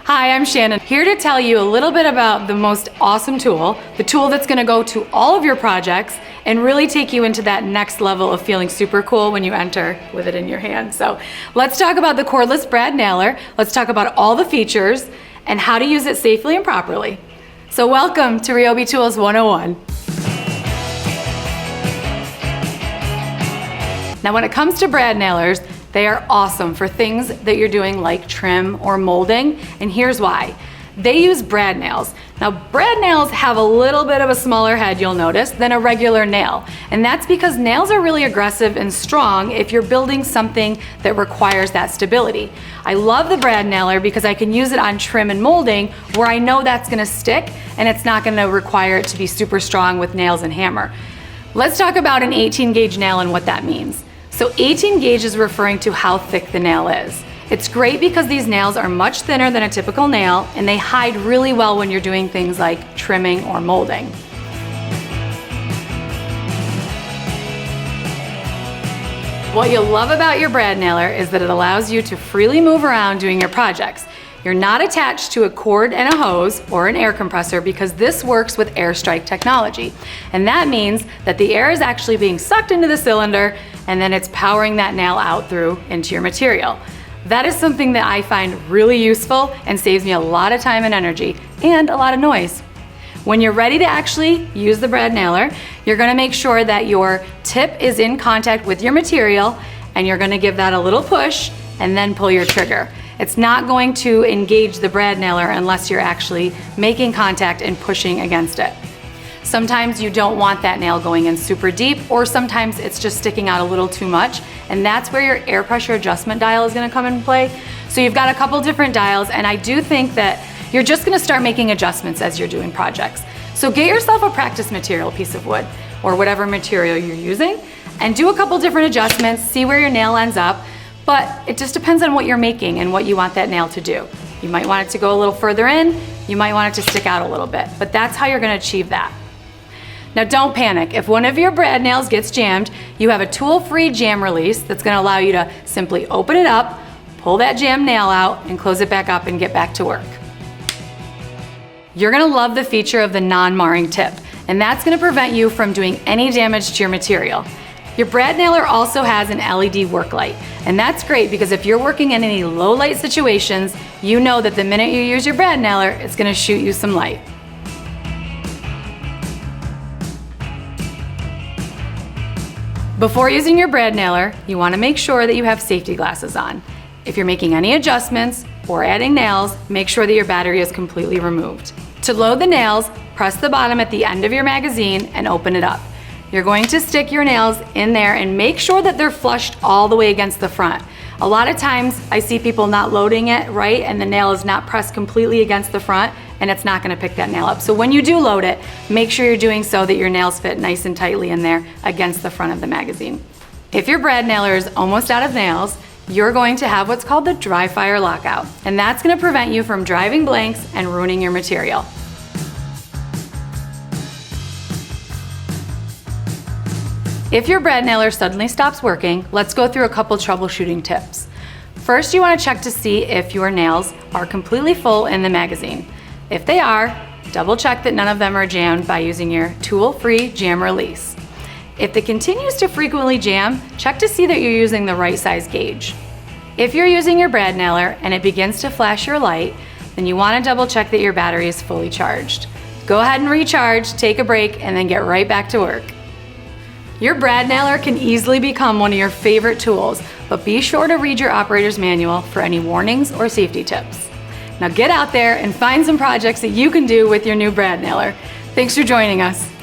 Hi, I'm Shannon, here to tell you a little bit about the most awesome tool, the tool that's gonna go to all of your projects and really take you into that next level of feeling super cool when you enter with it in your hand. So let's talk about the cordless brad nailer. Let's talk about all the features and how to use it safely and properly. So welcome to Ryobi Tools 101. Now when it comes to brad nailers, they are awesome for things that you're doing like trim or molding, and here's why. They use brad nails. Now brad nails have a little bit of a smaller head, you'll notice, than a regular nail. And that's because nails are really aggressive and strong if you're building something that requires that stability. I love the brad nailer because I can use it on trim and molding where I know that's gonna stick and it's not gonna require it to be super strong with nails and hammer. Let's talk about an 18 gauge nail and what that means. So 18 gauge is referring to how thick the nail is. It's great because these nails are much thinner than a typical nail and they hide really well when you're doing things like trimming or molding. What you'll love about your brad nailer is that it allows you to freely move around doing your projects. You're not attached to a cord and a hose or an air compressor because this works with airstrike technology. And that means that the air is actually being sucked into the cylinder and then it's powering that nail out through into your material. That is something that I find really useful and saves me a lot of time and energy and a lot of noise. When you're ready to actually use the brad nailer, you're gonna make sure that your tip is in contact with your material and you're gonna give that a little push and then pull your trigger. It's not going to engage the brad nailer unless you're actually making contact and pushing against it. Sometimes you don't want that nail going in super deep, or sometimes it's just sticking out a little too much, and that's where your air pressure adjustment dial is gonna come into play. So you've got a couple different dials, and I do think that you're just gonna start making adjustments as you're doing projects. So get yourself a practice material piece of wood, or whatever material you're using, and do a couple different adjustments, see where your nail ends up. But it just depends on what you're making and what you want that nail to do. You might want it to go a little further in, you might want it to stick out a little bit, but that's how you're gonna achieve that. Now don't panic. If one of your brad nails gets jammed, you have a tool-free jam release that's gonna allow you to simply open it up, pull that jammed nail out, and close it back up and get back to work. You're gonna love the feature of the non-marring tip, and that's gonna prevent you from doing any damage to your material. Your brad nailer also has an LED work light, and that's great because if you're working in any low light situations, you know that the minute you use your brad nailer, it's gonna shoot you some light. Before using your brad nailer, you wanna make sure that you have safety glasses on. If you're making any adjustments or adding nails, make sure that your battery is completely removed. To load the nails, press the bottom at the end of your magazine and open it up. You're going to stick your nails in there and make sure that they're flushed all the way against the front. A lot of times I see people not loading it right and the nail is not pressed completely against the front and it's not gonna pick that nail up. So when you do load it, make sure you're doing so that your nails fit nice and tightly in there against the front of the magazine. If your brad nailer is almost out of nails, you're going to have what's called the dry fire lockout, and that's gonna prevent you from driving blanks and ruining your material. If your brad nailer suddenly stops working, let's go through a couple troubleshooting tips. First, you want to check to see if your nails are completely full in the magazine. If they are, double check that none of them are jammed by using your tool-free jam release. If it continues to frequently jam, check to see that you're using the right size gauge. If you're using your brad nailer and it begins to flash your light, then you want to double check that your battery is fully charged. Go ahead and recharge, take a break, and then get right back to work. Your brad nailer can easily become one of your favorite tools, but be sure to read your operator's manual for any warnings or safety tips. Now get out there and find some projects that you can do with your new brad nailer. Thanks for joining us.